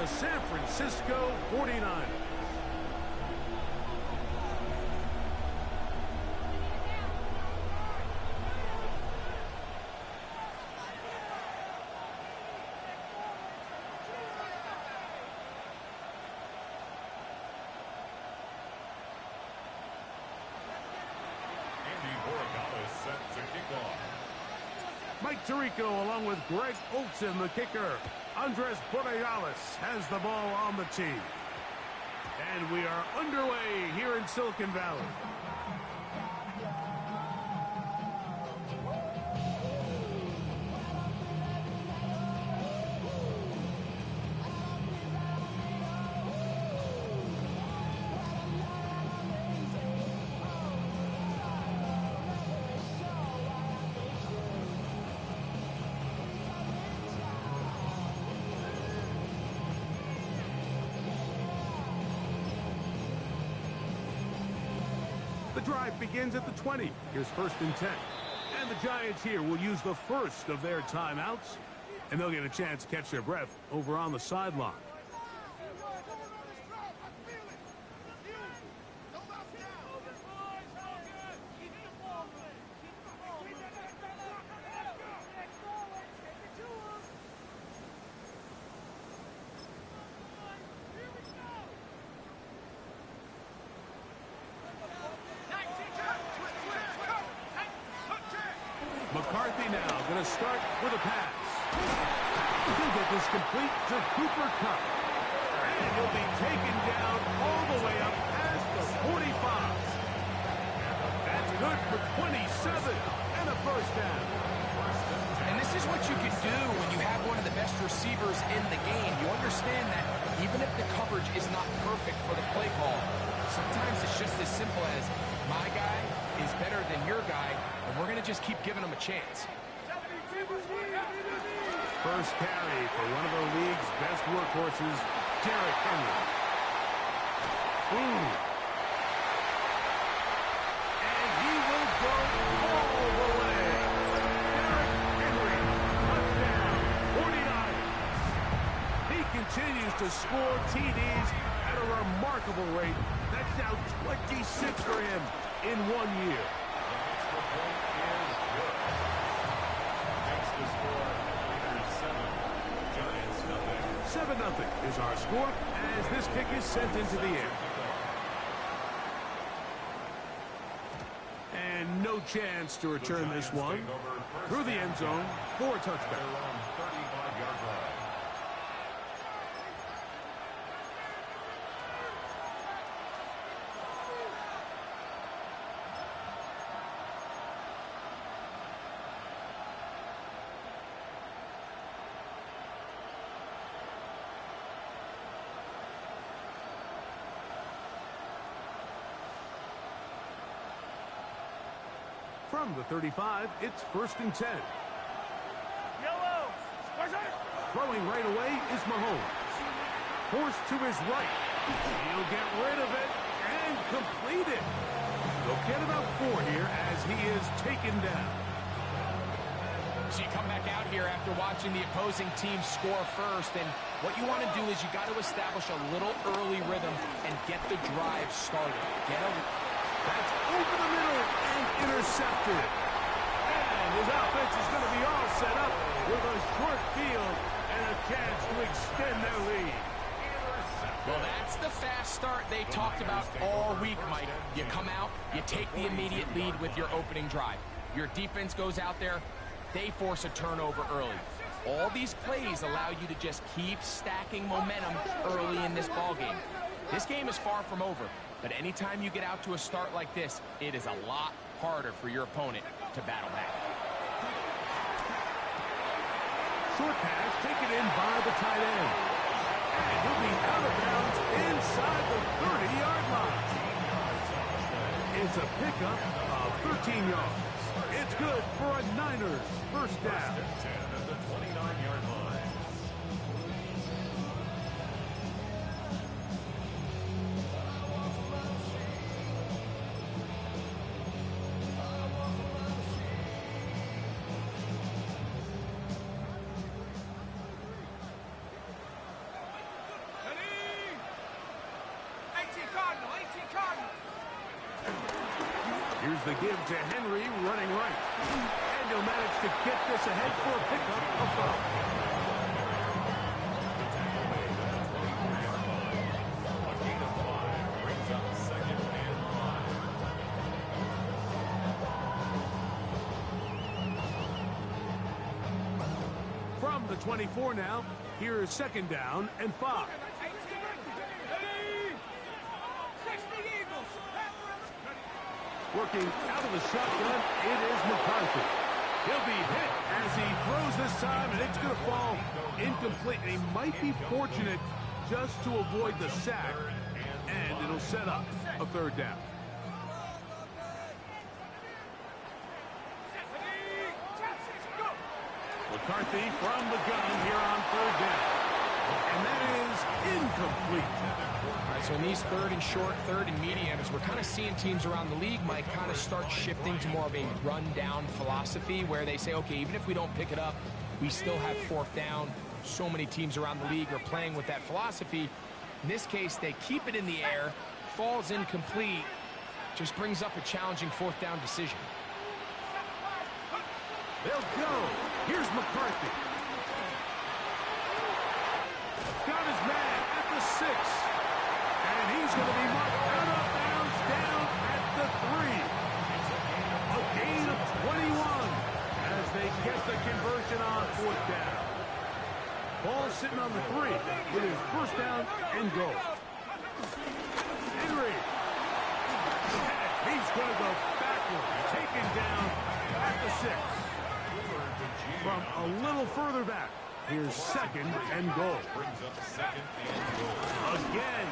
the San Francisco 49ers. Mike Tirico along with Greg Olsen, the kicker. Andres Borealis has the ball on the tee. And we are underway here in Silicon Valley. The drive begins at the 20. Here's 1st and 10. And the Giants here will use the first of their timeouts. And they'll get a chance to catch their breath over on the sideline. McCarthy now going to start with a pass. He'll get this complete to Cooper Kupp. And he'll be taken down all the way up past the 45. That's good for 27 and a first down. And this is what you can do when you have one of the best receivers in the game. You understand that even if the coverage is not perfect for the play call, sometimes it's just as simple as my guy is better than your guy, and we're going to just keep giving him a chance. First carry for one of the league's best workhorses, Derrick Henry. Ooh. And he will go all the way. Derrick Henry, touchdown, 49ers. He continues to score TDs at a remarkable rate. That's now 26 for him in 1 year. 7-0 is our score as this kick is sent into the air. And no chance to return this one through the end zone for a touchback. From the 35, it's 1st and 10. Throwing right away is Mahomes. Forced to his right. He'll get rid of it and complete it. They'll get about 4 here as he is taken down. So you come back out here after watching the opposing team score first, and what you want to do is you got to establish a little early rhythm and get the drive started. That's over the middle and intercepted. And his offense is going to be all set up with a short field and a chance to extend their lead. Well, that's the fast start they talked about all week, Mike. You come out, you take the immediate lead with your opening drive. Your defense goes out there, they force a turnover early. All these plays allow you to just keep stacking momentum early in this ballgame. This game is far from over. But anytime you get out to a start like this, it is a lot harder for your opponent to battle back. Short pass taken in by the tight end. And he'll be out of bounds inside the 30-yard line. It's a pickup of 13 yards. It's good for a Niners first down. At the 29-yard line. Here's the give to Henry running right. And he'll manage to get this ahead for a pickup of 5. From the 24 now, here's 2nd down and 5. Working out of the shotgun, it is McCarthy. He'll be hit as he throws this time, and it's going to fall incomplete. And he might be fortunate just to avoid the sack, and it'll set up a 3rd down. McCarthy from the gun here on 3rd down. And that is incomplete. All right, so in these 3rd and short, 3rd and mediums, we're kind of seeing teams around the league might kind of start shifting to more of a run-down philosophy where they say, okay, even if we don't pick it up, we still have 4th down. So many teams around the league are playing with that philosophy. In this case, they keep it in the air, falls incomplete, just brings up a challenging 4th down decision. They'll go. Here's McCarthy. Got his man at the 6. And he's going to be marked out of bounds down at the 3. A gain of 21 as they get the conversion on 4th down. Ball sitting on the 3. It is 1st down and goal. Henry. He's going to go backward. Taken down at the 6. From a little further back, here's 2nd and goal. Again,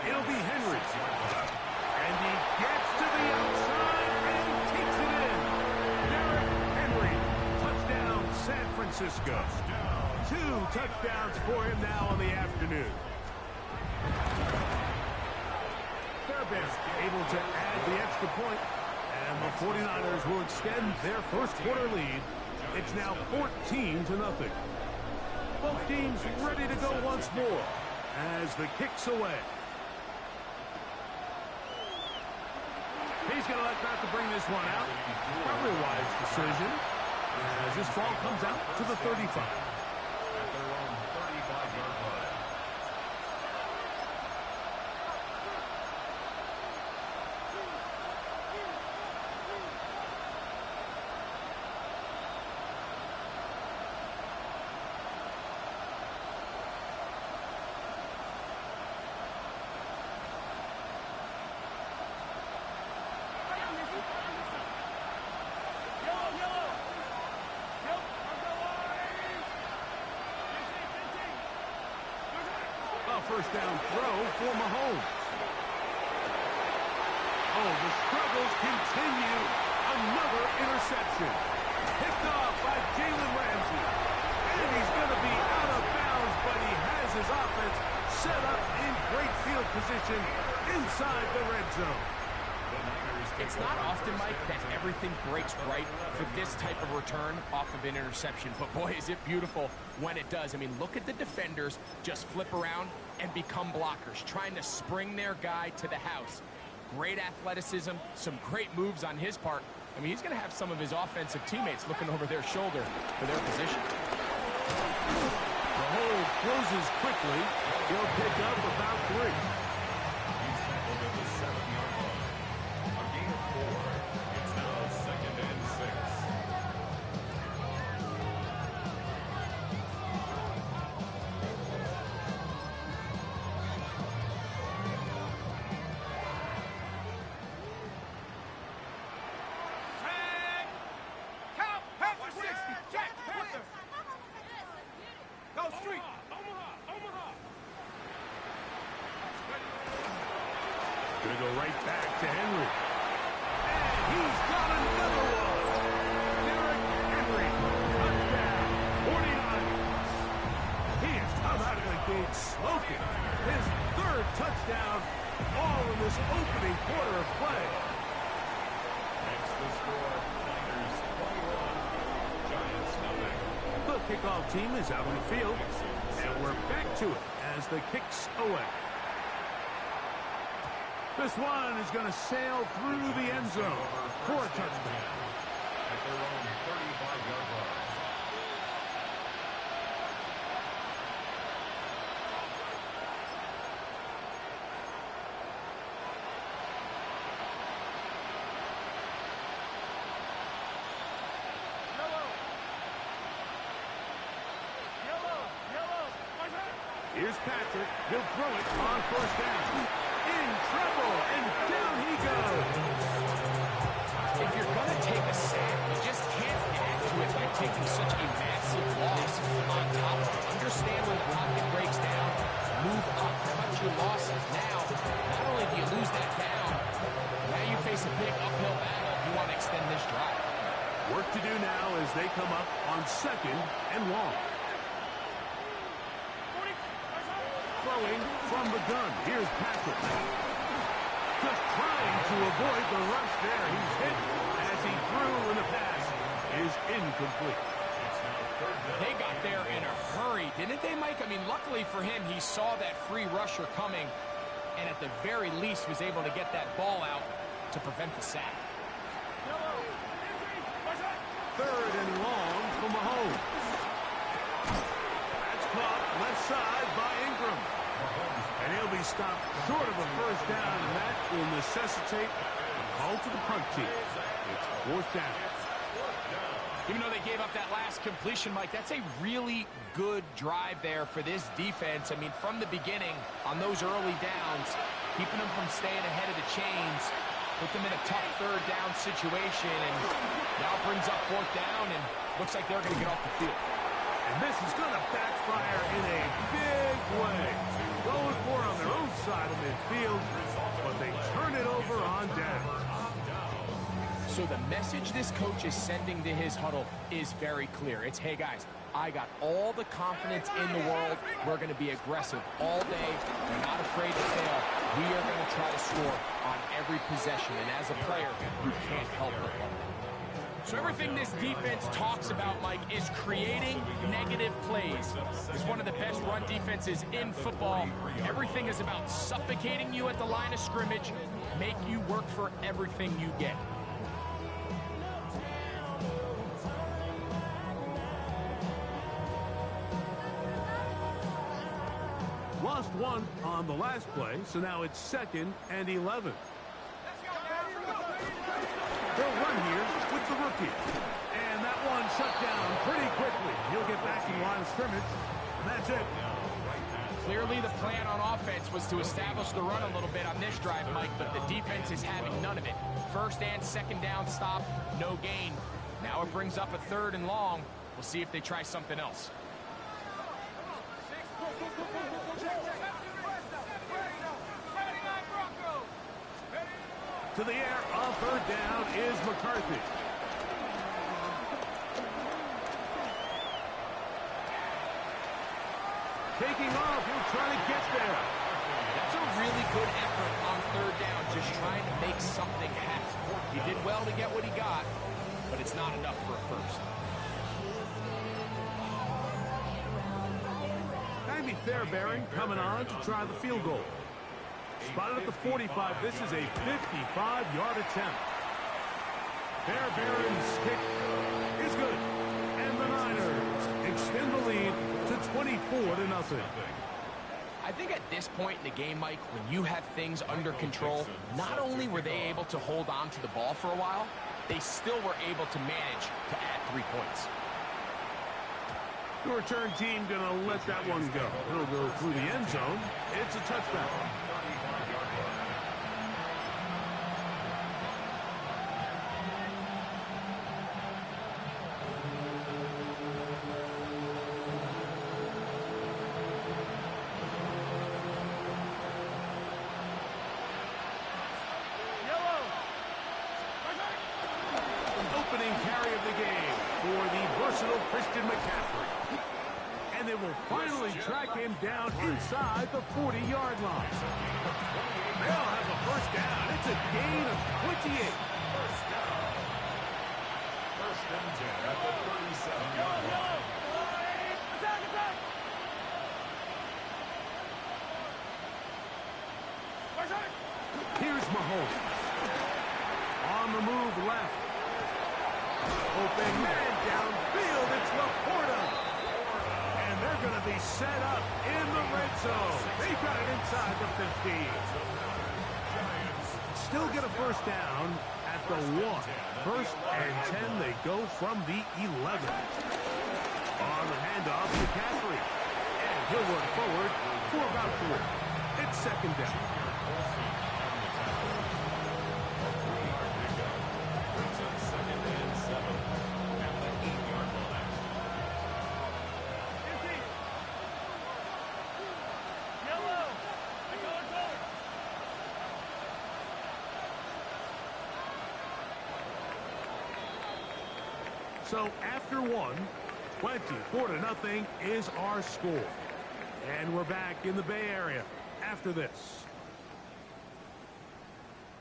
it'll be Henry. And he gets to the outside and takes it in. Derrick Henry, touchdown San Francisco. 2 touchdowns for him now on the afternoon. Fairbairn able to add the extra point, and the 49ers will extend their 1st quarter lead. It's now 14-0. Both teams ready to go once more as the kick's away. He's going to elect not to bring this one out. Probably a wise decision as this ball comes out to the 35. At their own 35-yard line. First down throw for Mahomes. Oh, the struggles continue. Another interception. Picked off by Jalen Ramsey. And he's going to be out of bounds, but he has his offense set up in great field position inside the red zone. It's not often, Mike, that everything breaks right for this type of return off of an interception. But, boy, is it beautiful when it does. I mean, look at the defenders just flip around and become blockers, trying to spring their guy to the house. Great athleticism, some great moves on his part. I mean, he's going to have some of his offensive teammates looking over their shoulder for their position. The hole closes quickly. He'll pick up about 3. He's tackled at the 7-yard line. A gain of 4. It's now 2nd and 6. Going to go right back to Henry. And he's got another one. Derrick Henry, touchdown, 49ers. He has come out of the gate smoking. His 3rd touchdown, all in this opening quarter of play. Next the score, Niners 21, Giants nothing. The kickoff team is out on the field, and we're back to it as the kick's away. This one is going to sail through the end zone for a touchdown. At their own 35-yard line. Here's Patrick. He'll throw it on first down. In trouble, and down he goes. If you're going to take a sack, you just can't add to it by taking such a massive loss on top of it. Understand when the pocket breaks down, move up, cut your losses. Now, not only do you lose that down, now you face a big uphill battle if you want to extend this drive. Work to do now as they come up on second and long. Throwing from the gun. Here's Patrick. Just trying to avoid the rush there. He's hit as he threw, and the pass is incomplete. They got there in a hurry, didn't they, Mike? I mean, luckily for him, he saw that free rusher coming, and at the very least was able to get that ball out to prevent the sack. Third and long for Mahomes. That's caught left side by Ingram. And he'll be stopped short of a first down, and that will necessitate a call to the punt team. It's fourth down. Even though they gave up that last completion, Mike, that's a really good drive there for this defense. I mean, from the beginning, on those early downs, keeping them from staying ahead of the chains, put them in a tough third down situation, and now brings up fourth down, and looks like they're going to get off the field. And this is going to backfire in a big way. Going for it on their own side of midfield, but they turn it over on down. So the message this coach is sending to his huddle is very clear. It's, hey, guys, I got all the confidence in the world. We're going to be aggressive all day. We're not afraid to fail. We are going to try to score on every possession. And as a player, you can't help but love it. So everything this defense talks about, Mike, is creating negative plays. It's one of the best run defenses in football. Everything is about suffocating you at the line of scrimmage, make you work for everything you get. Lost one on the last play, so now it's 2nd and 11. They'll run here with the rookie. And that one shut down pretty quickly. He'll get back in the line of scrimmage, and that's it. Clearly the plan on offense was to establish the run a little bit on this drive, Mike, but the defense is having none of it. First and second down stop, no gain. Now it brings up a third and long. We'll see if they try something else. To the air on third down is McCarthy. Taking off, he'll try to get there. That's a really good effort on third down, just trying to make something happen. He did well to get what he got, but it's not enough for a first. Jamie Fairbairn coming on to try the field goal. Spotted at the 45. This is a 55-yard attempt. Fairbairn's kick is good. And the Niners extend the lead to 24-0. I think at this point in the game, Mike, when you have things under control, not only were they able to hold on to the ball for a while, they still were able to manage to add 3 points. The return team going to let that one go. It'll go through the end zone. It's a touchdown. Opening carry of the game for the versatile Christian McCaffrey. And they will finally track him down inside the 40-yard line. They'll have a first down. It's a gain of 28. First down. First and 10 at the 37-yard line. Here's Mahomes. On the move left. Open man downfield. It's Laporta. And they're going to be set up in the red zone. They got it inside the 15. Still get a first down at the 1. First and 10, they go from the 11. On the handoff to Caffrey. And he'll work forward for about 3. It's second down. So after 1, 24-0 is our score. And we're back in the Bay Area after this.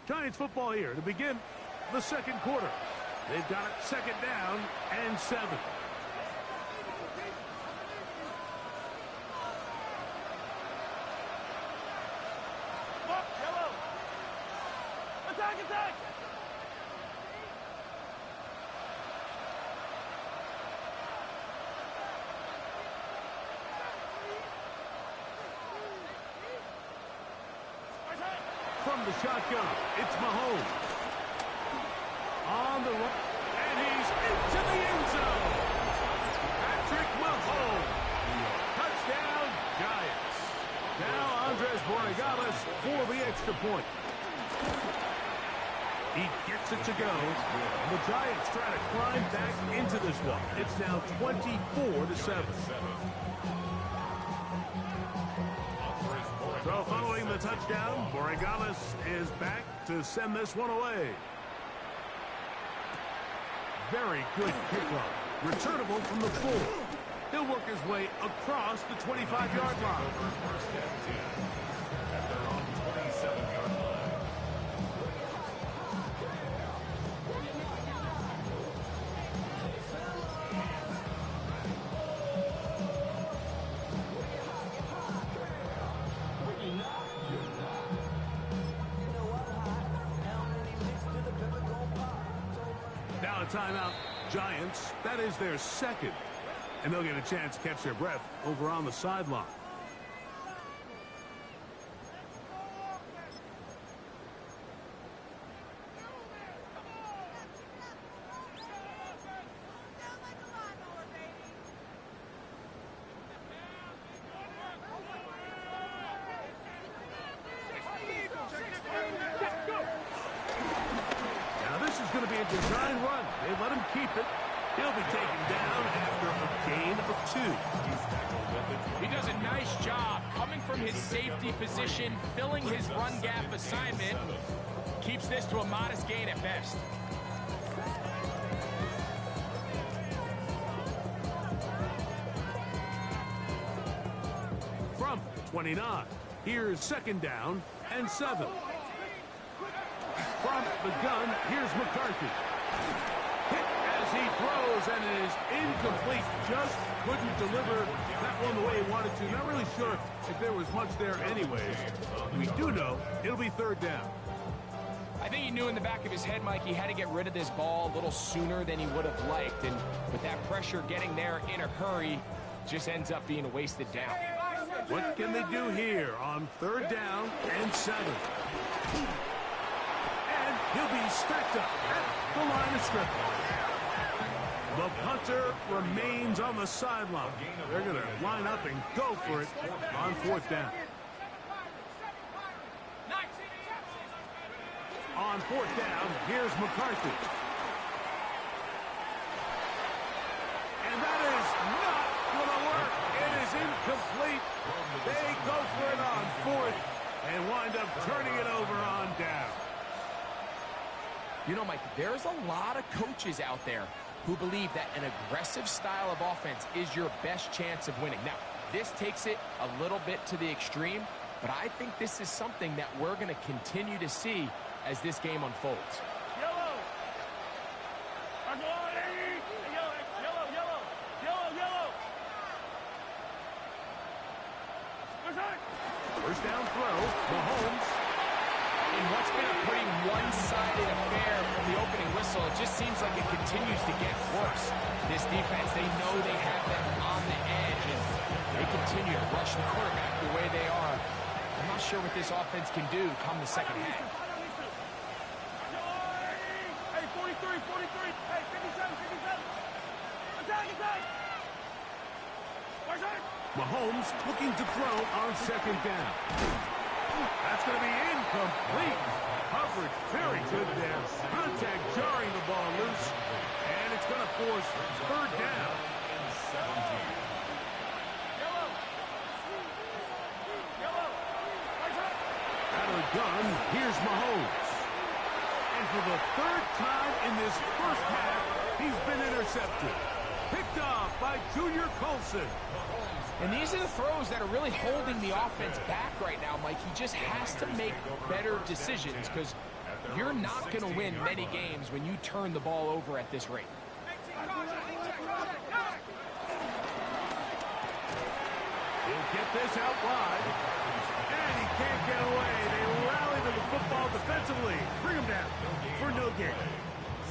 Giants football here to begin the second quarter. They've got it second down and 7. Attack, attack! From the shotgun, it's Mahomes. On the run, and he's into the end zone. Patrick Mahomes. Touchdown, Giants. Now Andres Borregales for the extra point. He gets it to go. And the Giants try to climb back into this one. It's now 24-7. So following the touchdown, Borregales is back to send this one away. Very good kickoff. Returnable from the 4. He'll work his way across the 25-yard line. Now a timeout. Giants, that is their second. And they'll get a chance to catch their breath over on the sideline. Going to be a design run. They let him keep it. He'll be taken down after a gain of 2. He does a nice job coming from his safety position, filling his run gap assignment. Keeps this to a modest gain at best. From 29, here's second down and 7. From the gun, here's McCarthy. Hit as he throws, and it is incomplete. Just couldn't deliver that one the way he wanted to. Not really sure if there was much there anyways. We do know it'll be third down. I think he knew in the back of his head, Mike, he had to get rid of this ball a little sooner than he would have liked. And with that pressure getting there in a hurry, just ends up being a wasted down. What can they do here on third down and 7? He'll be stacked up at the line of scrimmage. The punter remains on the sideline. They're going to line up and go for it on fourth down. On fourth down, here's McCarthy. And that is not going to work. It is incomplete. They go for it on fourth and wind up turning it over on down. You know, Mike, there's a lot of coaches out there who believe that an aggressive style of offense is your best chance of winning. Now, this takes it a little bit to the extreme, but I think this is something that we're going to continue to see as this game unfolds. Yellow! Yellow, yellow! Yellow, yellow! First down throw, Mahomes. In what's been a pretty one-sided affair from the opening whistle, it just seems like it continues to get worse. This defense, they know they have them on the edge, and they continue to rush the quarterback the way they are. I'm not sure what this offense can do come the second half. Hey, 43, 43. Hey, 57, 57. Attack, attack. Mahomes looking to throw on second down. That's going to be incomplete. Coverage very good there. Contact jarring the ball loose. And it's going to force third down. 17. Out of the gun, here's Mahomes. And for the third time in this first half, he's been intercepted. Picked off by Junior Colson. And these are the throws that are really holding the offense back right now, Mike. He just has to make better decisions because you're not going to win many games when you turn the ball over at this rate. He'll get this out wide. And he can't get away. They rally to the football defensively. Bring him down for no gain.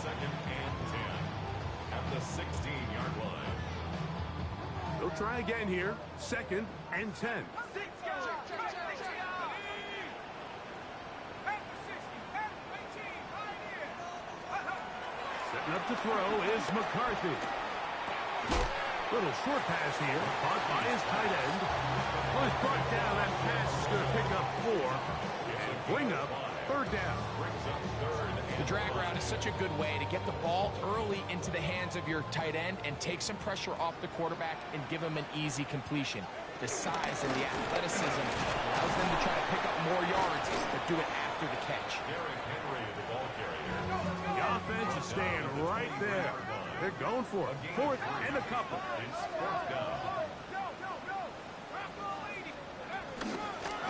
Second and 10 at the 16-yard line. They'll try again here. Second and 10. Setting up to throw is McCarthy. Little short pass here, caught by his tight end. Well, he's brought down. That pass is going to pick up 4 and bring up third down. The drag route is such a good way to get the ball early into the hands of your tight end and take some pressure off the quarterback and give him an easy completion. The size and the athleticism allows them to try to pick up more yards, but do it after the catch. The offense is staying right there. They're going for it. Fourth and a couple.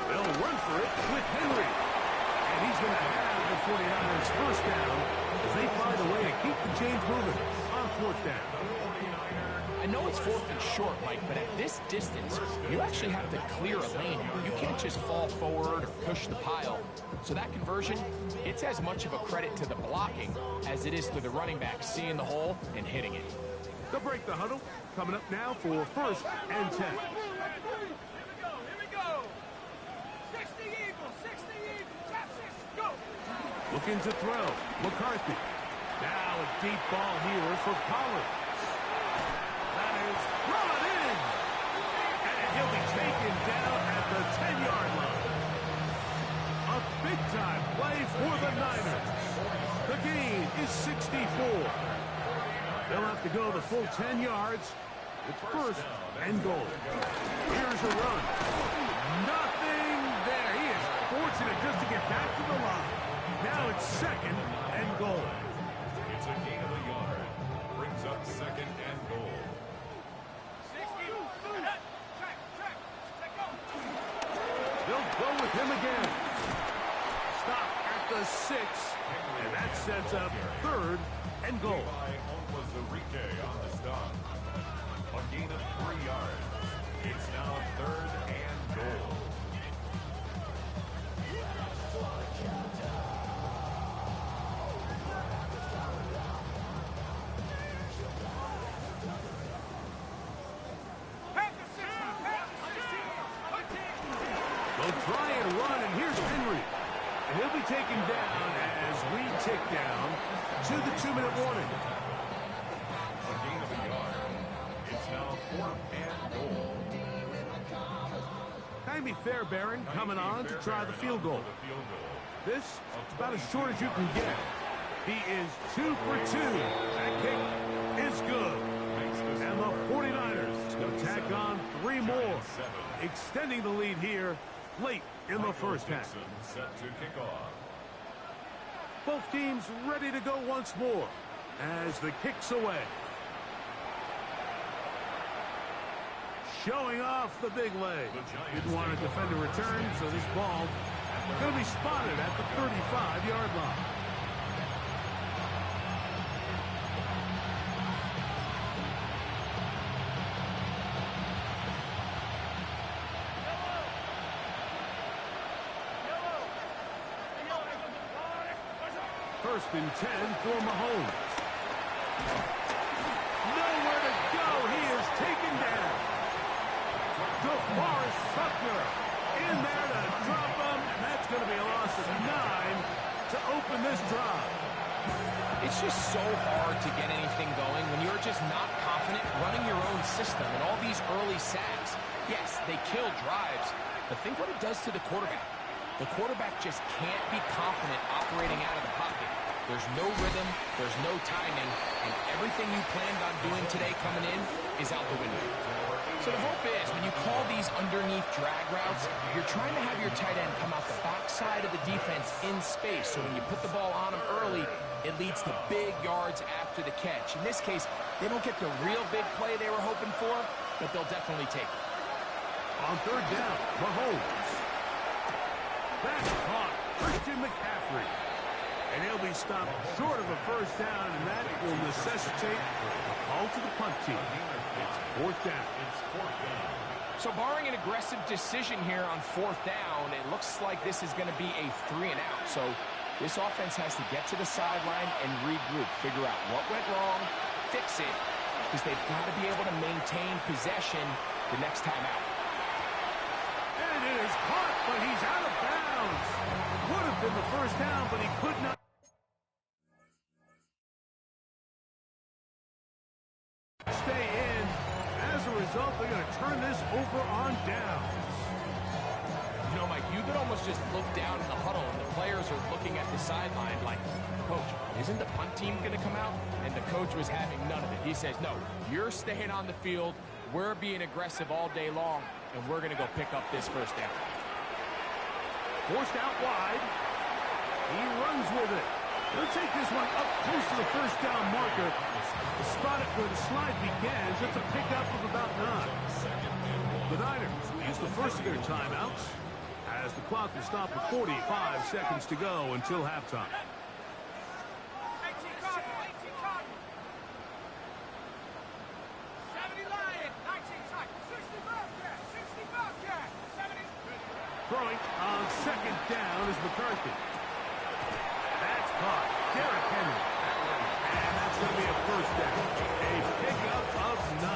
They'll run for it with Henry. And he's going to have the 49ers first down as they find a way to keep the chains moving on fourth down. I know it's fourth and short, Mike, but at this distance, you actually have to clear a lane. You can't just fall forward or push the pile. So that conversion, it's as much of a credit to the blocking as it is to the running back seeing the hole and hitting it. They'll break the huddle. Coming up now for first and 10. Here we go. 60 Eagles, 60 Eagles. Tap 6, go. Looking to throw. McCarthy. Now a deep ball here for Collins. That is brought in. And he'll be taken down at the 10-yard line. A big-time play for the Niners. The gain is 64. They'll have to go the full 10 yards. It's first and goal. Here's a run. Nothing there. He is fortunate just to get back to the line. Now it's second and goal. It's a gain of a yard. Brings up second and goal. 60. Track, go. They'll go with him again. Stop at the 6. And that sets up third and goal. On the stop. A gain of 3 yards. It's now third and goal. They'll try and run, and here's Henry. And he'll be taken down as we tick down to the 2-minute warning. A gain of a yard. It's now fourth and goal. Jaime Fairbairn coming on to try the field goal. This is about as short as you can get. He is 2 for 2. That kick is good. And the 49ers will tack on 3 more, extending the lead here late in the first half. Set to kick off. Both teams ready to go once more as the kick's away. Showing off the big leg. Didn't want to defend a return, so this ball going to be spotted at the 35-yard line. First and 10 for Mahomes. Nowhere to go. He is taken down. DeForest Buckner in there to drop him, and that's going to be a loss of 9 to open this drive. It's just so hard to get anything going when you're just not confident running your own system and all these early sacks. Yes, they kill drives, but think what it does to the quarterback. The quarterback just can't be confident operating out of the pocket. There's no rhythm, there's no timing, and everything you planned on doing today coming in is out the window. So the hope is, when you call these underneath drag routes, you're trying to have your tight end come out the backside of the defense in space, so when you put the ball on him early, it leads to big yards after the catch. In this case, they don't get the real big play they were hoping for, but they'll definitely take it. On third down, Mahomes. That's caught. Christian McCaffrey. And he'll be stopped short of a first down, and that will necessitate a call to the punt team. It's fourth down. So barring an aggressive decision here on fourth down, it looks like this is going to be a 3-and-out. So this offense has to get to the sideline and regroup, figure out what went wrong, fix it, because they've got to be able to maintain possession the next time out. And it is caught, but he's out of bounds. Would have been the first down, but he could not. Stay in. As a result, they're going to turn this over on downs. You know, Mike, you could almost just look down in the huddle, and the players are looking at the sideline like, Coach, isn't the punt team going to come out? And the coach was having none of it. He says, no, you're staying on the field. We're being aggressive all day long, and we're going to go pick up this first down. Forced out wide. He runs with it. He'll take this one up close to the first down marker. The spot it where the slide begins. It's a pickup of about 9. The Niners use the first of their timeouts as the clock will stop with 45 seconds to go until halftime. 18 Cotton, 18 Cotton. 70 Lion, 19 Titan, 60 Bobcat, 60 Bobcat, 70. Throwing on second down is McCarthy. That's caught. Derrick Henry. And that's going to be a first down. A pickup of 9.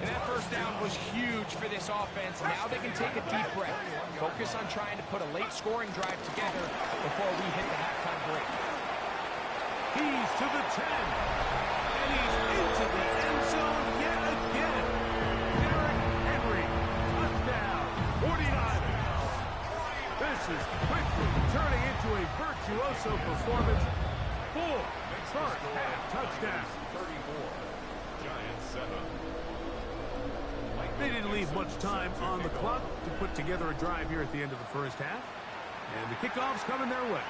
And that first down was huge for this offense. Now they can take a deep breath. Focus on trying to put a late scoring drive together before we hit the halftime break. He's to the 10. And he's into the end zone yet again. Derrick Henry. Touchdown. 49ers. This is quickly turning into a virtuoso performance. 4 first half touchdowns. 34. Giants 7. They didn't leave much time on the clock to put together a drive here at the end of the first half. And the kickoff's coming their way.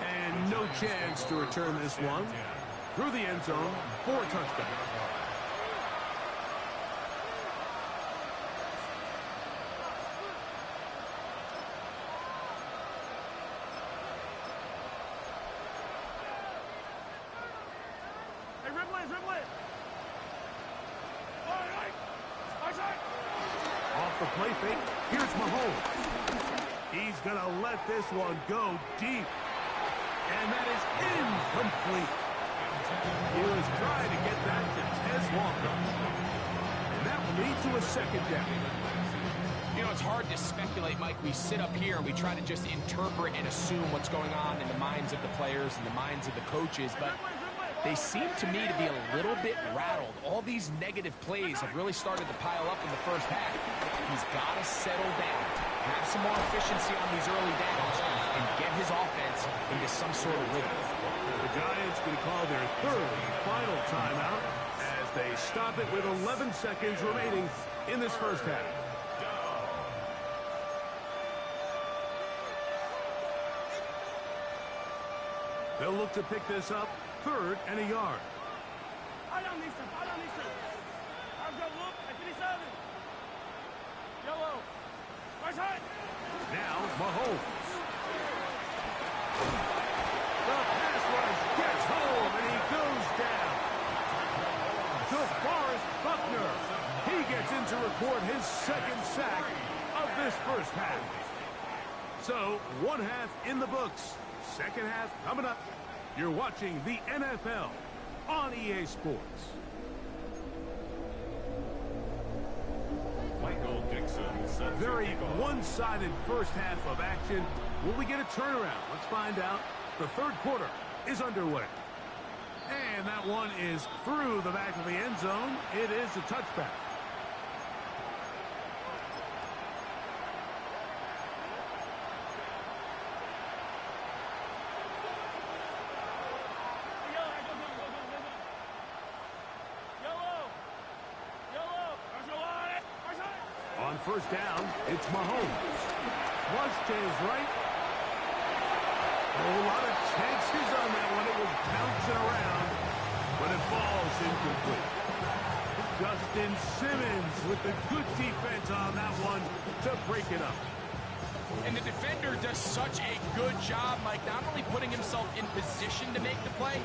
And no chance to return this one. Through the end zone, 4 touchdowns. Hey, dribble it, dribble it. Off the play fake, here's Mahomes. He's going to let this one go deep. And that is incomplete. He was trying to get that to Tez Walker. And that will lead to a second down. You know, it's hard to speculate, Mike. We sit up here and we try to just interpret and assume what's going on in the minds of the players and the minds of the coaches, but they seem to me to be a little bit rattled. All these negative plays have really started to pile up in the first half. He's got to settle down, have some more efficiency on these early downs, and get his offense into some sort of rhythm. The Giants going to call their third and final timeout as they stop it with 11 seconds remaining in this first half. They'll look to pick this up, 3rd and a yard. I don't need some. I'll go look at 37. Yellow. Right side. Now, Mahomes. The pass rush gets home, and he goes down. DeForest Buckner. He gets in to record his second sack of this first half. So, one half in the books. Second half coming up. You're watching the NFL on EA Sports. Michael Dixon sets Very the kickoff. one-sided first half of action. Will we get a turnaround? Let's find out. The third quarter is underway. And that one is through the back of the end zone. It is a touchback. On first down, it's Mahomes. Flush to his right. A lot of chances on that one. It was bouncing around, but it falls incomplete. Justin Simmons with the good defense on that one to break it up. And the defender does such a good job, Mike, not only putting himself in position to make the play,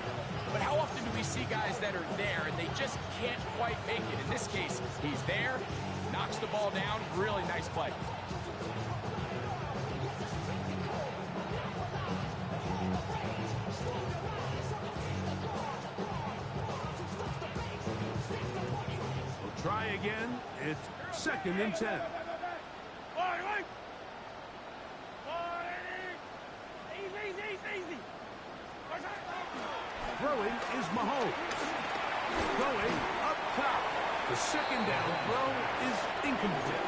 but how often do we see guys that are there and they just can't quite make it? In this case, he's there, knocks the ball down, really nice play. We'll try again. It's 2nd and 10. Throwing is Mahomes. Going up top. The second down throw is incomplete.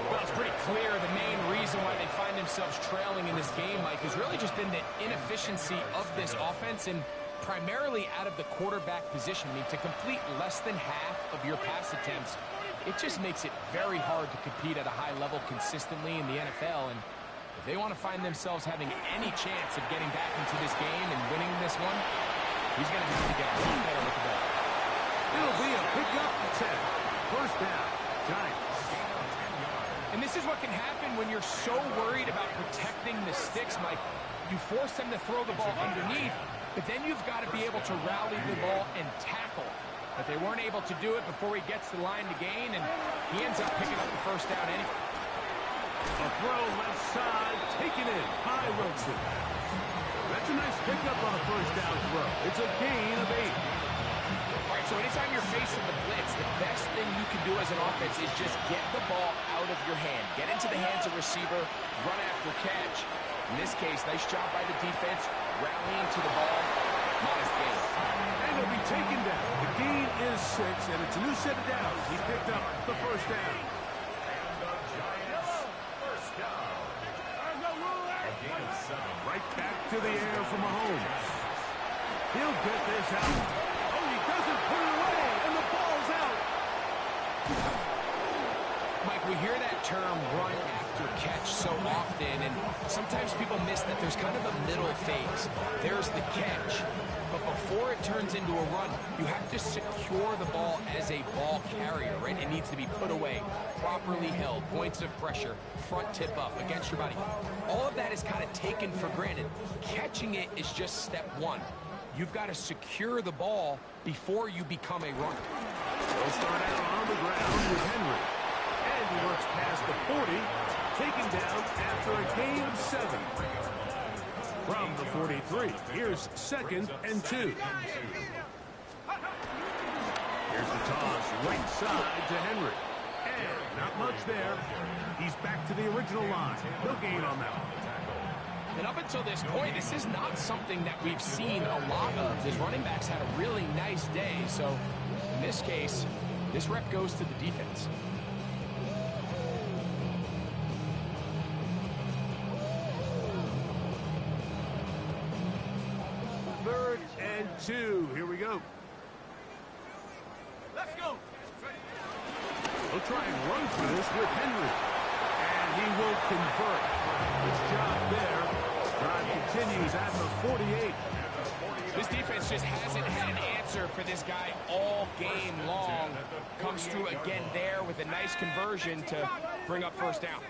Well, it's pretty clear the main reason why they find themselves trailing in this game, Mike, has really just been the inefficiency of this offense and primarily out of the quarterback position. I mean, to complete less than half of your pass attempts, it just makes it very hard to compete at a high level consistently in the NFL. And if they want to find themselves having any chance of getting back into this game and winning this one, he's going to have to get a lot better with the ball. It'll be a pickup 10. First down, Giants. And this is what can happen when you're so worried about protecting the sticks, Mike. You force them to throw the ball underneath, but then you've got to be able to rally the ball and tackle. But they weren't able to do it before he gets the line to gain, and he ends up picking up the first down anyway. A throw left side, taken in by Wilson. That's a nice pickup on a first down throw. It's a gain of 8. All right, so anytime you're facing the blitz, the best thing you can do as an offense is just get the ball out of your hand. Get into the hands of receiver, run after catch. In this case, nice job by the defense, rallying to the ball. Modest gain. And he'll be taken down. The gain is 6, and it's a new set of downs. He picked up the first down. Right back to the air for Mahomes. He'll get this out. Oh, he doesn't put it away, and the ball's out. Mike, we hear that term run after catch so often, and sometimes people miss that there's kind of a middle phase. There's the catch, but before it turns into a run, you have to secure the ball as a ball carrier, right? It needs to be put away, properly held, points of pressure, front tip up against your body. All of that is kind of taken for granted. Catching it is just step one. You've got to secure the ball before you become a runner. They'll start out on the ground with Henry. And he works past the 40, taken down after a gain of 7. From the 43, here's 2nd and 2. Here's the toss, right side to Henry. And not much there. He's back to the original line. No gain on that one. And up until this point, this is not something that we've seen a lot of. His running backs had a really nice day. So in this case, this rep goes to the defense. Third and 2. Here we go. Let's go. He'll try and run for this with Henry. And he will convert. Good job there. Drive continues at the 48. This defense just hasn't had an answer for this guy all game long. Comes through again there with a nice conversion to bring up first down.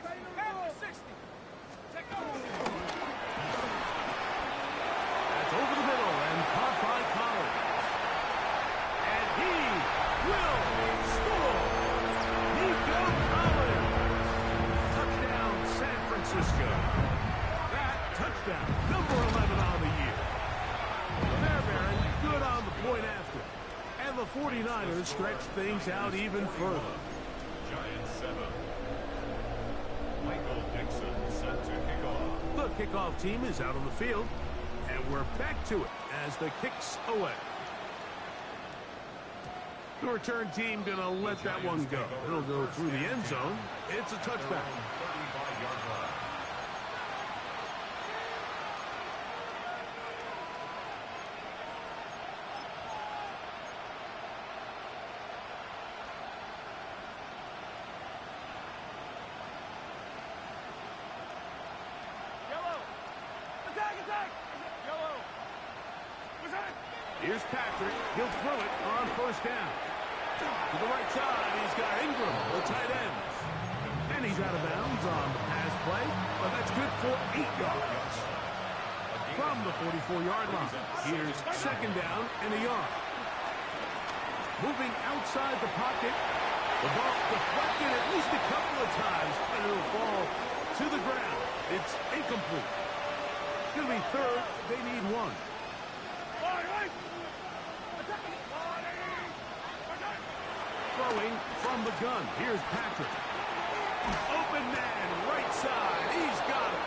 That's over the middle and caught by Collins. And he will score. Nico Collins. Touchdown, San Francisco. touchdown. Number 11 on the year. Fairbairn good on the point after. And the 49ers stretch things out even further. Giants 7. Michael Dixon set to kick off. The kickoff team is out on the field. And we're back to it as the kick's away. The return team going to let that one go. It'll go through the end zone. It's a touchback. 35-yard line. Here's Patrick. He'll throw it on first down. To the right side, he's got Ingram, the tight end. And he's out of bounds on the pass play, but that's good for 8 yards. From the 44-yard line, here's second down and a yard. Moving outside the pocket, the ball deflected at least a couple of times, and it'll fall to the ground. It's incomplete. It's going to be third. They need one. Throwing from the gun. Here's Patrick. Open man, right side. He's got it.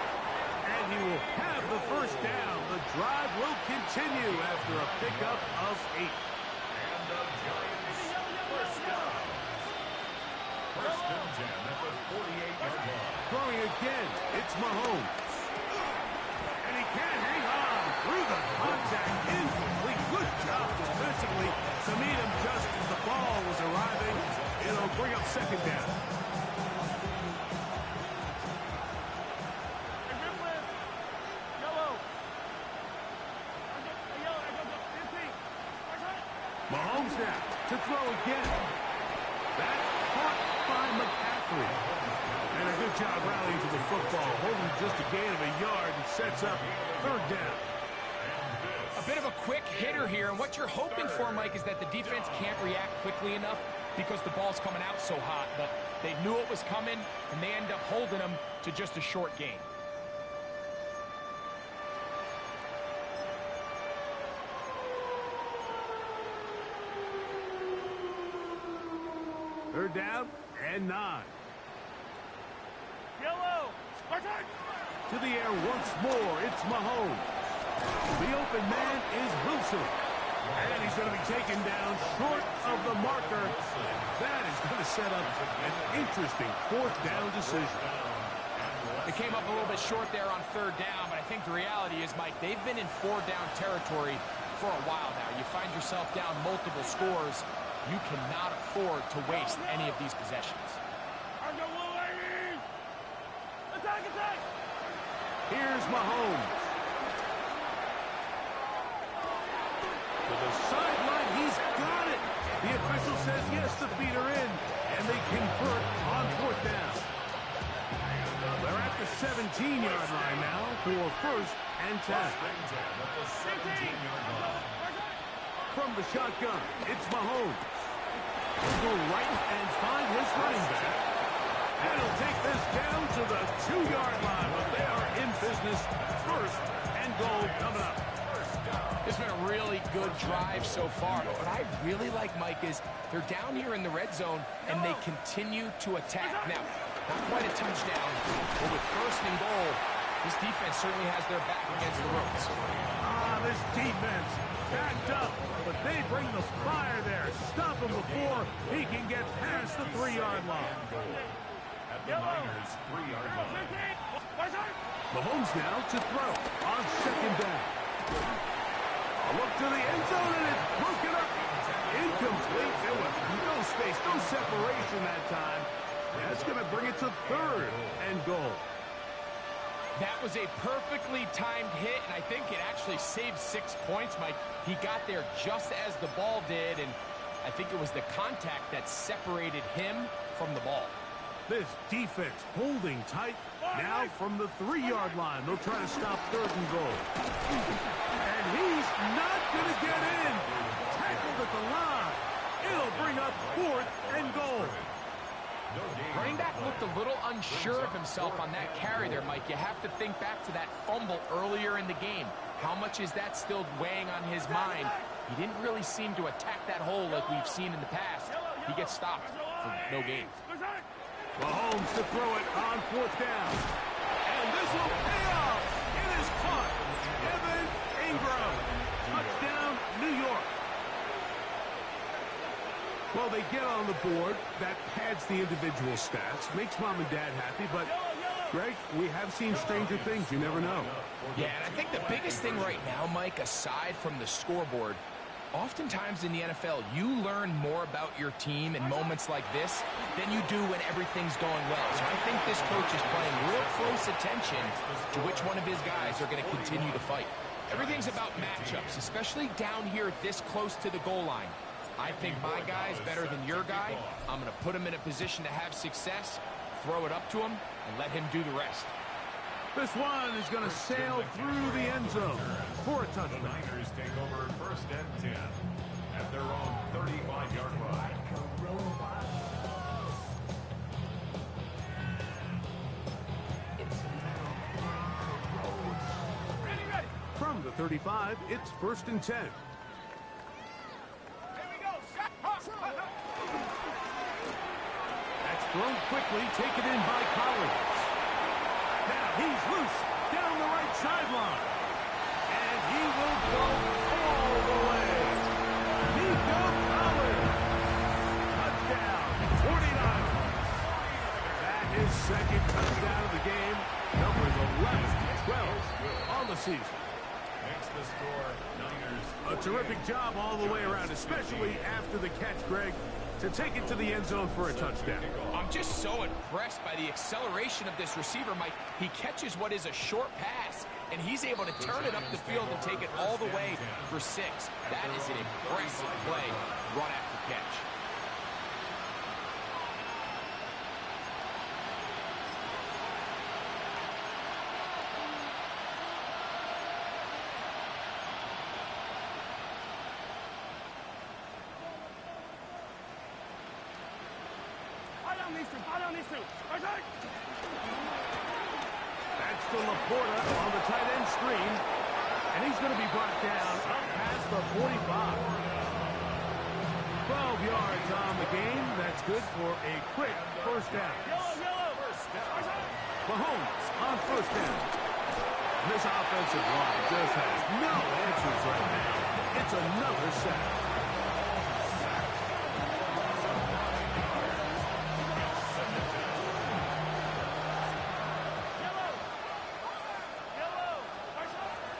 And he will have the first down. The drive will continue after a pickup of 8. And the Giants first down. First and 10 at the 48-yard line. Throwing again. It's Mahomes. And he can't hang on through the contact. Incomplete. Good job defensively to meet him just as the ball was arriving. It'll bring up second down. Mahomes now to throw again. That's caught by McCaffrey. And a good job rallying to the football. Holding just a gain of a yard and sets up third down. A bit of a quick hitter here, and what you're hoping for, Mike, is that the defense can't react quickly enough because the ball's coming out so hot. But they knew it was coming, and they end up holding them to just a short gain. Third down and 9. Yellow. To the air once more. It's Mahomes. The open man is Wilson. And he's going to be taken down short of the marker. That is going to set up an interesting fourth down decision. They came up a little bit short there on third down, but I think the reality is, Mike, they've been in four-down territory for a while now. You find yourself down multiple scores. You cannot afford to waste any of these possessions. Here's Mahomes. To the sideline, he's got it. The official says yes, the feet are in, and they convert on fourth down. They're at the 17-yard line now for first and 10. From the shotgun, it's Mahomes. He'll go right and find his running back. And he'll take this down to the 2-yard line, but they are in business. First and goal coming up. It's been a really good drive so far. But what I really like, Mike, is they're down here in the red zone, and they continue to attack. Now, not quite a touchdown, but with first and goal, this defense certainly has their back against the ropes. This defense backed up, but they bring the fire there. Stop him before he can get past the 3-yard line. At the Niners' 3-yard line. Mahomes now to throw on second down. A look to the end zone, and it's broken up. Incomplete. There was no space, no separation that time. That's going to bring it to third and goal. That was a perfectly timed hit, and I think it actually saved 6 points, Mike. He got there just as the ball did, and I think it was the contact that separated him from the ball. This defense holding tight. Now from the 3-yard line, they'll try to stop third and goal. And he's not going to get in. Tackled at the line. It'll bring up fourth and goal. Running back looked a little unsure of himself on that carry there, Mike. You have to think back to that fumble earlier in the game. How much is that still weighing on his mind? He didn't really seem to attack that hole like we've seen in the past. He gets stopped for no gain. Mahomes to throw it on 4th down. And this will pay off. It is caught. Evan Ingram. Touchdown, New York. Well, they get on the board. That pads the individual stats. Makes mom and dad happy, but Greg, we have seen stranger things. You never know. Yeah, and I think the biggest thing right now, Mike, aside from the scoreboard, oftentimes in the NFL, you learn more about your team in moments like this than you do when everything's going well. So I think this coach is paying real close attention to which one of his guys are going to continue to fight. Everything's about matchups, especially down here this close to the goal line. I think my guy's better than your guy. I'm going to put him in a position to have success, throw it up to him, and let him do the rest. This one is going to sail through the end zone for a touchdown. The Niners take over 1st and 10 at their own 35-yard line. From the 35, it's 1st and 10. That's thrown quickly, taken in by Collins. Now he's loose down the right sideline. And he will go all the way. Nico Collins. Touchdown, 49ers. That is 2nd touchdown of the game. Numbers 11-12 on the season. Makes the score Niners. A terrific job all the way around, especially after the catch, Greg, to take it to the end zone for a touchdown. I'm just so impressed by the acceleration of this receiver, Mike. He catches what is a short pass, and he's able to turn it up the field and take it all the way for 6. That is an impressive play, run after catch. That's to Laporta on the tight end screen. And he's going to be brought down up past the 45. 12 yards on the game. That's good for a quick 1st down. Mahomes on 1st down. This offensive line just has no answers right now. It's another sack.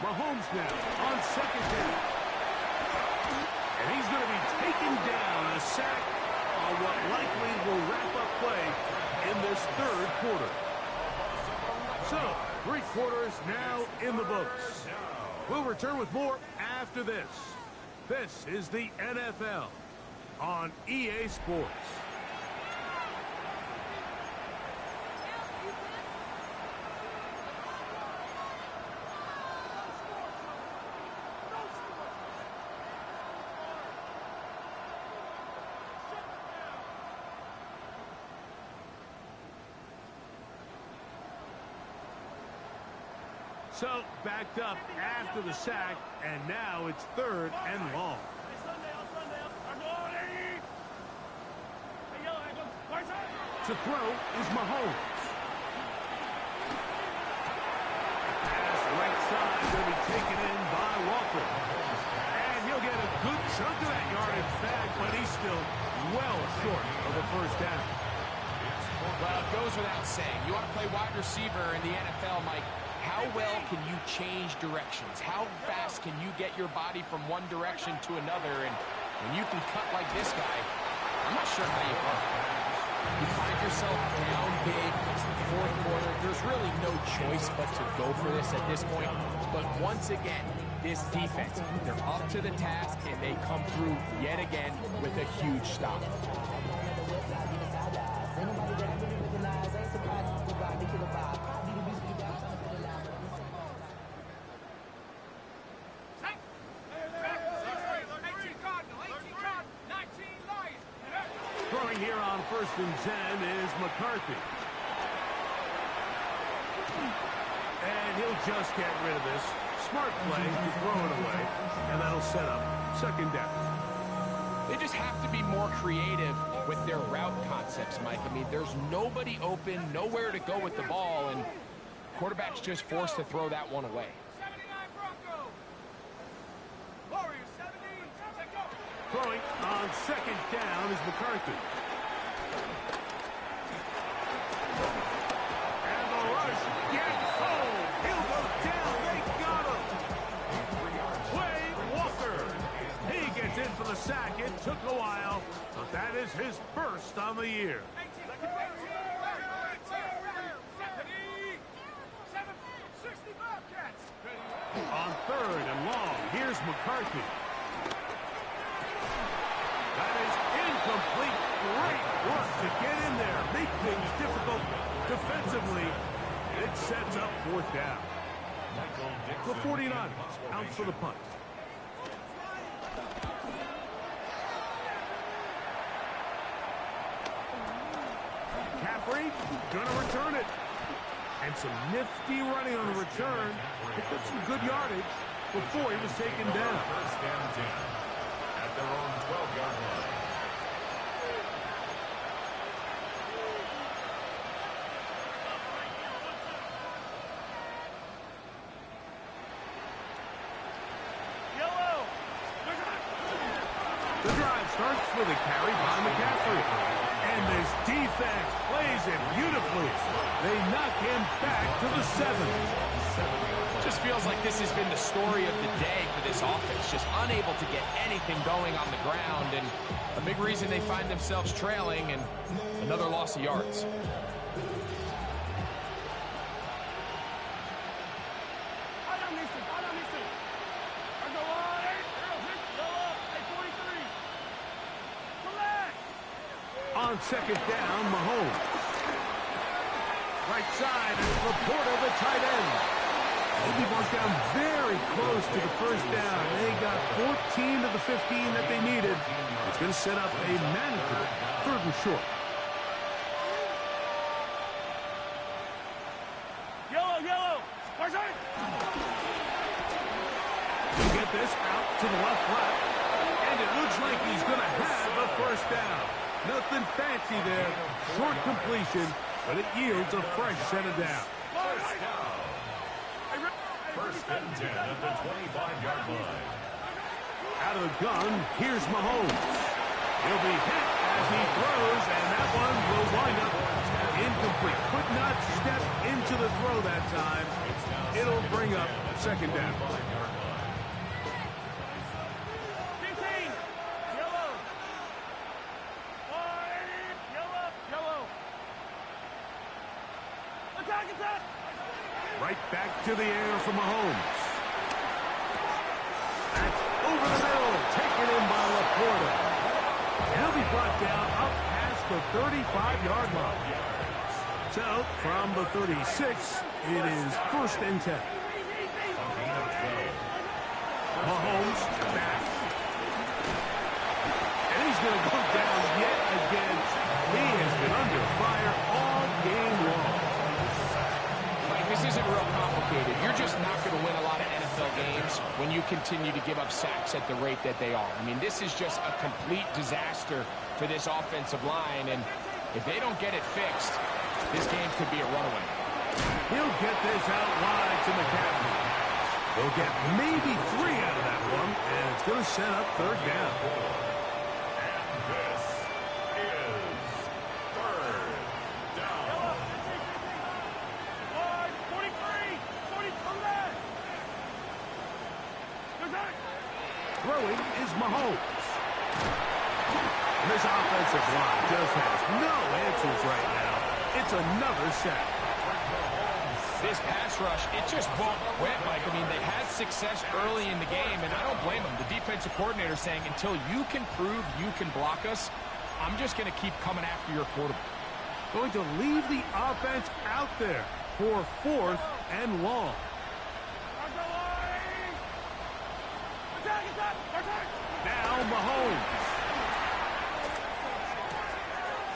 Mahomes now on 2nd down. And he's going to be taken down, a sack on what likely will wrap up play in this 3rd quarter. So, 3 quarters now in the books. We'll return with more after this. This is the NFL on EA Sports. So, backed up after the sack, and now it's 3rd and long. To throw is Mahomes. Pass right side going to be taken in by Walker. And he'll get a good chunk of that yardage back, but he's still well short of the 1st down. Well, it goes without saying. You want to play wide receiver in the NFL, Mike. How well can you change directions? How fast can you get your body from one direction to another? And when you can cut like this guy, I'm not sure how you are. You find yourself down big. It's the 4th quarter. There's really no choice but to go for this at this point. But once again, this defense, they're up to the task, and they come through yet again with a huge stop. Throwing here on first and 10 is McCarthy. And he'll just get rid of this. Smart play to throw it away, and that'll set up second down. They just have to be more creative with their route concepts, Mike. I mean, there's nobody open, nowhere to go with the ball, and quarterback's just forced to throw that one away. 79 Broncos. Warriors 17. Go. Throwing on second down is McCarthy. And the rush gets home. He'll go down. They got him. Wade Walker. He gets in for the sack. It took a while, but that is his first on the year. On third and long, here's McCarthy. That is incomplete. Great work to get in there. Make things difficult defensively. It sets up fourth down. The 49ers out for the punt. McCaffrey gonna return it. And some nifty running on the return. Picked up some good yardage before he was taken down. First down 10 at their own 12-yard line. The drive starts with a carry by McCaffrey. And this defense plays it beautifully. They knock him back to the 7. Just feels like this has been the story of the day for this offense. Just unable to get anything going on the ground. And a big reason they find themselves trailing and another loss of yards. On second down, Mahomes. Right side is Laporta, the tight end. They marked down very close to the first down. They got 14 to the 15 that they needed. It's going to set up a manageable third and short. Yellow. Tarzan. You get this out to the left. And it looks like he's going to have a first down. Nothing fancy there. Short completion, but it yields a fresh set of down. First and 10 at the 25-yard line. Out of the gun, here's Mahomes. He'll be hit as he throws, and that one will wind up incomplete. Could not step into the throw that time. It'll bring up second down. Right back to the air for Mahomes. That's over the middle, taken in by Laporta. He'll be brought down up past the 35-yard line. So, from the 36, it is first and 10. Mahomes back. And he's going to go down yet again. He has been under fire all game long. This isn't real complicated. You're just not going to win a lot of NFL games when you continue to give up sacks at the rate that they are. I mean, this is just a complete disaster for this offensive line, and if they don't get it fixed, this game could be a runaway. He'll get this out wide to McCaffrey. They'll get maybe 3 out of that one, and it's going to set up third down. Throwing is Mahomes. This offensive line just has no answers right now. It's another sack. This pass rush, it just won't quit, Mike. I mean, they had success early in the game, and I don't blame them. The defensive coordinator saying, until you can prove you can block us, I'm just going to keep coming after your quarterback. Going to leave the offense out there for fourth and long. Now Mahomes.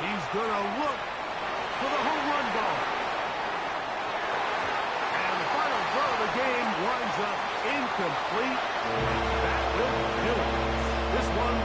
He's going to look for the home run ball. And the final throw of the game winds up incomplete. That will do it. This one